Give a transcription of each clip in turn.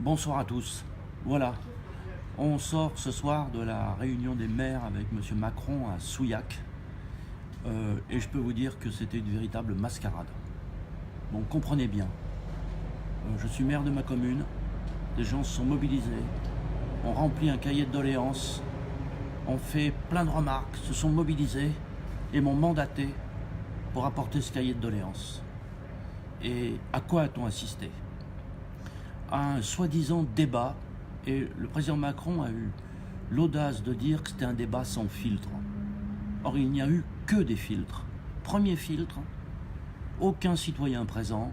Bonsoir à tous. Voilà, on sort ce soir de la réunion des maires avec M. Macron à Souillac. Et je peux vous dire que c'était une véritable mascarade. Donc comprenez bien, je suis maire de ma commune, les gens se sont mobilisés, on remplit un cahier de doléances, on fait plein de remarques, se sont mobilisés et m'ont mandaté pour apporter ce cahier de doléances. Et à quoi a-t-on assisté? À un soi-disant débat, et le président Macron a eu l'audace de dire que c'était un débat sans filtre. Or, il n'y a eu que des filtres. Premier filtre, aucun citoyen présent,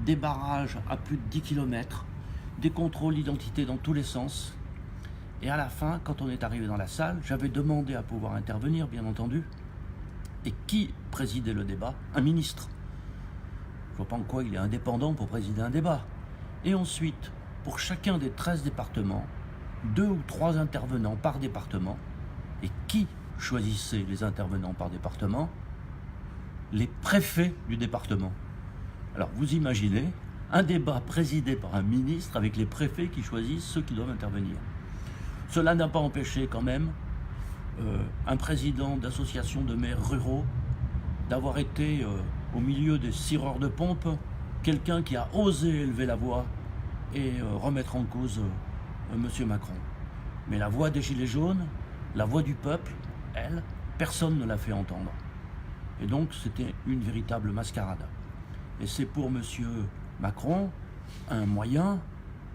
des barrages à plus de 10 km, des contrôles d'identité dans tous les sens. Et à la fin, quand on est arrivé dans la salle, j'avais demandé à pouvoir intervenir, bien entendu. Et qui présidait le débat? Un ministre. Je ne vois pas en quoi il est indépendant pour présider un débat. Et ensuite, pour chacun des 13 départements, 2 ou 3 intervenants par département. Et qui choisissait les intervenants par département? Les préfets du département. Alors vous imaginez un débat présidé par un ministre avec les préfets qui choisissent ceux qui doivent intervenir. Cela n'a pas empêché quand même un président d'association de maires ruraux d'avoir été au milieu des cireurs de pompe, quelqu'un qui a osé élever la voix et remettre en cause M. Macron. Mais la voix des Gilets jaunes, la voix du peuple, elle, personne ne l'a fait entendre. Et donc c'était une véritable mascarade. Et c'est pour M. Macron un moyen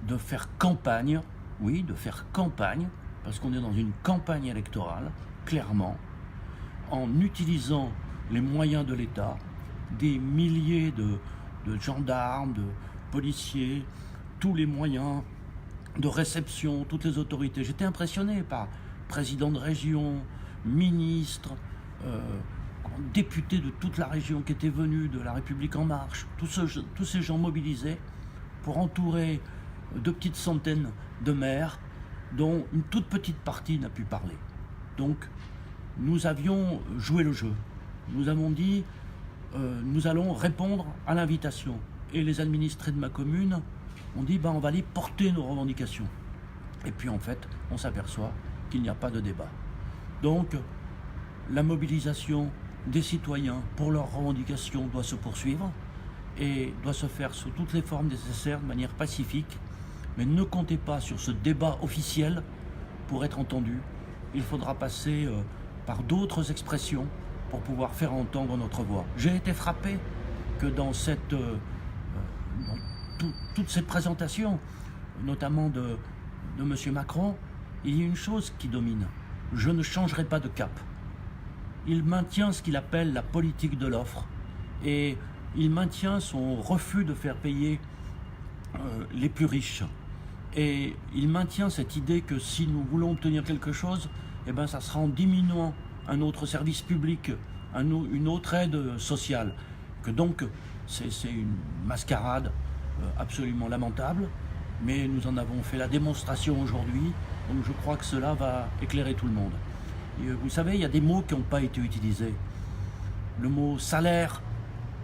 de faire campagne, oui, de faire campagne, parce qu'on est dans une campagne électorale, clairement, en utilisant les moyens de l'État, des milliers de gendarmes, de policiers, tous les moyens de réception, toutes les autorités. J'étais impressionné par président de région, ministre, députés de toute la région qui étaient venus de La République En Marche, tous ces gens mobilisés pour entourer de petites centaines de maires dont une toute petite partie n'a pu parler. Donc nous avions joué le jeu. Nous avons dit nous allons répondre à l'invitation. Et les administrés de ma commune ont dit on va aller porter nos revendications. Et puis en fait, on s'aperçoit qu'il n'y a pas de débat. Donc la mobilisation des citoyens pour leurs revendications doit se poursuivre et doit se faire sous toutes les formes nécessaires de manière pacifique. Mais ne comptez pas sur ce débat officiel pour être entendu. Il faudra passer par d'autres expressions pour pouvoir faire entendre notre voix. J'ai été frappé que dans toutes ces présentations, notamment de M. Macron, il y a une chose qui domine. Je ne changerai pas de cap. Il maintient ce qu'il appelle la politique de l'offre et il maintient son refus de faire payer les plus riches. Et il maintient cette idée que si nous voulons obtenir quelque chose, ça sera en diminuant un autre service public, une autre aide sociale. Que donc c'est une mascarade absolument lamentable, mais nous en avons fait la démonstration aujourd'hui, donc je crois que cela va éclairer tout le monde. Et vous savez, il y a des mots qui n'ont pas été utilisés. Le mot salaire,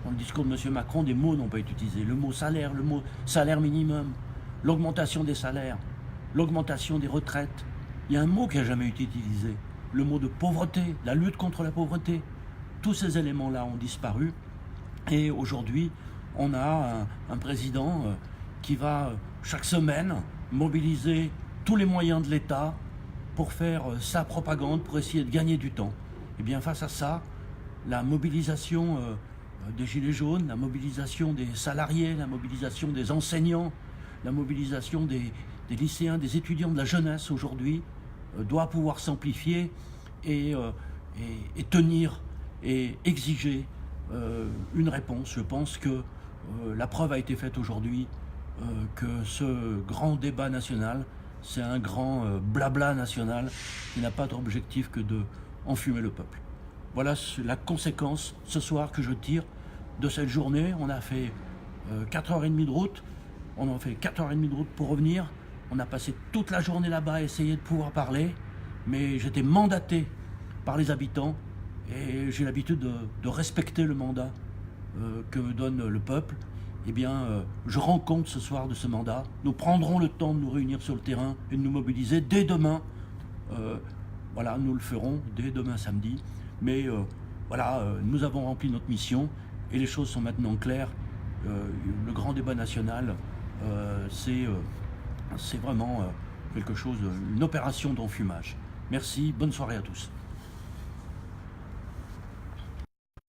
dans le discours de M. Macron, des mots n'ont pas été utilisés. Le mot salaire minimum, l'augmentation des salaires, l'augmentation des retraites. Il y a un mot qui n'a jamais été utilisé. Le mot de pauvreté, la lutte contre la pauvreté. Tous ces éléments-là ont disparu. Et aujourd'hui, on a un président qui va chaque semaine mobiliser tous les moyens de l'État pour faire sa propagande, pour essayer de gagner du temps. Et bien face à ça, la mobilisation des Gilets jaunes, la mobilisation des salariés, la mobilisation des enseignants, la mobilisation des lycéens, des étudiants, de la jeunesse aujourd'hui doit pouvoir s'amplifier et tenir et exiger une réponse. Je pense que la preuve a été faite aujourd'hui que ce grand débat national, c'est un grand blabla national qui n'a pas d'objectif que de enfumer le peuple. Voilà la conséquence ce soir que je tire de cette journée. On a fait 4h30 de route, on a fait 4h30 de route pour revenir. On a passé toute la journée là-bas à essayer de pouvoir parler, mais j'étais mandaté par les habitants et j'ai l'habitude de respecter le mandat que me donne le peuple. eh bien, je rends compte ce soir de ce mandat. Nous prendrons le temps de nous réunir sur le terrain et de nous mobiliser dès demain. Voilà, nous le ferons dès demain samedi. Mais voilà, nous avons rempli notre mission et les choses sont maintenant claires. Le grand débat national, c'est vraiment quelque chose, une opération d'enfumage. Merci, bonne soirée à tous.